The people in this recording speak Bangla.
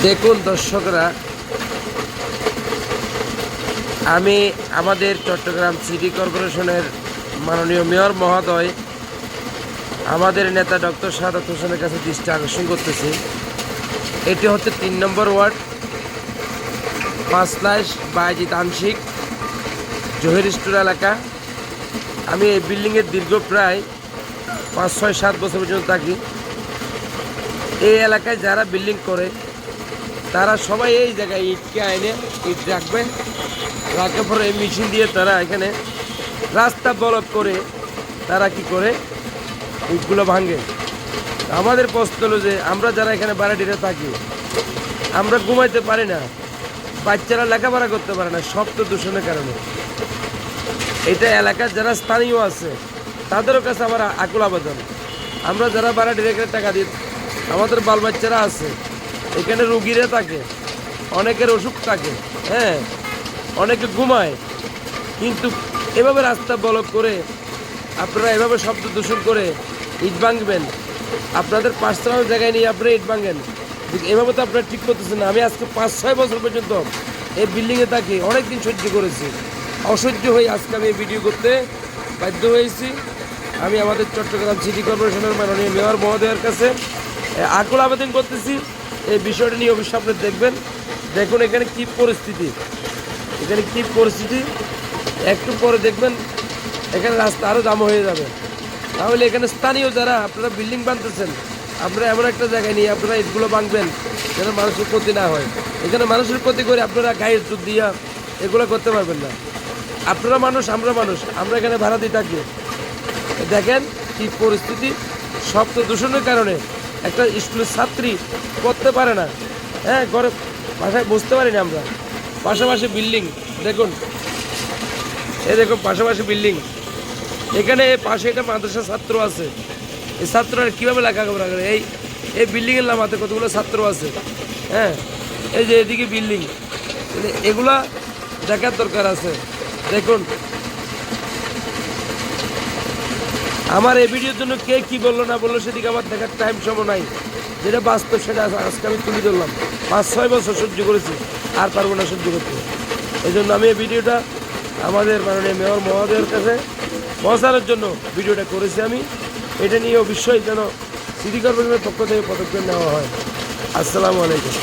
দেখুন দর্শকরা, আমি আমাদের চট্টগ্রাম সিটি কর্পোরেশনের মাননীয় মেয়র মহোদয় আমাদের নেতা ডক্টর সাদাত হোসেনের কাছে দৃষ্টি আকর্ষণ করতেছি। এটি হচ্ছে ৩ নম্বর ওয়ার্ড, পাঁচলাইশ বায়েজিদ আংশিক জহির স্টোর এলাকা। আমি এই বিল্ডিংয়ের দীর্ঘ প্রায় ৫, ৬, ৭ বছর পর্যন্ত থাকি। এই এলাকায় যারা বিল্ডিং করে তারা সবাই এই জায়গায় ইটকে আইনে ইট রাখবে, রাখার পরে এই মেশিন দিয়ে তারা এখানে রাস্তা ব্লক করে তারা কি করে ইটগুলো ভাঙে। আমাদের প্রশ্ন হলো যে আমরা যারা এখানে ভাড়াটিতে থাকি, আমরা ঘুমাইতে পারি না, বাচ্চারা লেখাপড়া করতে পারে না, শব্দ দূষণের কারণে। এটা এলাকার যারা স্থানীয় আছে তাদেরও কাছে আমার আকুল আবেদন, আমরা যারা ভাড়াটিতে এখানে টাকা দিই, আমাদের বাল বাচ্চারা আছে এখানে, রুগীরা থাকে, অনেকের অসুখ থাকে, হ্যাঁ, অনেকে ঘুমায়, কিন্তু এভাবে রাস্তা ব্লক করে আপনারা এভাবে শব্দ দূষণ করে ইট ভাঙবেন, আপনাদের পার্সোনাল জায়গায় নিয়ে আপনারা ইট ভাঙেন, এভাবে তো আপনারা ঠিক করতেছেন না। আমি আজকে ৫, ৬ বছর পর্যন্ত এই বিল্ডিংয়ে থাকি, অনেক দিন সহ্য করেছি, অসহ্য হয়ে আজকে আমি এই ভিডিও করতে বাধ্য হয়েছি। আমি আমাদের চট্টগ্রাম সিটি কর্পোরেশনের মাননীয় মেয়র মহোদয়ের কাছে আকুল আবেদন করতেছি, এই বিষয়টা নিয়ে অবশ্যই আপনি দেখবেন। দেখুন এখানে কী পরিস্থিতি, এখানে কী পরিস্থিতি, একটু পরে দেখবেন এখানে রাস্তা আরও জাম হয়ে যাবে। তাহলে এখানে স্থানীয় যারা আপনারা বিল্ডিং বানতেছেন, আপনারা এমন একটা জায়গায় নিয়ে আপনারা ইটগুলো ভাঙবেন যেন মানুষের ক্ষতি না হয়। এখানে মানুষের ক্ষতি করে আপনারা গায়ের জোর দিয়া এগুলো করতে পারবেন না। আপনারা মানুষ, আমরা মানুষ, আমরা এখানে ভাড়া দিয়ে থাকি। দেখেন কী পরিস্থিতি, শব্দ দূষণের কারণে একটা স্কুলের ছাত্রী পড়তে পারে না, হ্যাঁ, ঘরে বাসায় বুঝতে পারি না আমরা। পাশাপাশি বিল্ডিং দেখুন, দেখুন পাশাপাশি বিল্ডিং, এখানে পাশে একটা মাদ্রাসা ছাত্র আছে, এই ছাত্ররা কীভাবে লেখাপড়া করে? এই বিল্ডিংয়ের নামাতে কতগুলো ছাত্র আছে, হ্যাঁ, এই যে এদিকে বিল্ডিং, এগুলা দেখার দরকার আছে। দেখুন আমার এই ভিডিওর জন্য কে কী বললো না বললো সেদিকে আমার দেখার টাইম সময় নাই, যেটা বাস্তব সেটা আজকে আমি তুলে ধরলাম। ৫, ৬ বছর সহ্য করেছি, আর পারবো না সহ্য করতে। এই জন্য আমি এই ভিডিওটা আমাদের মাননীয় মেয়র মহোদয়ের কাছে পৌঁছানোর জন্য ভিডিওটা করেছি। আমি এটা নিয়ে অবশ্যই যেন সিটি কর্পোরেশনের পক্ষ থেকে পদক্ষেপ নেওয়া হয়। আসসালামু আলাইকুম।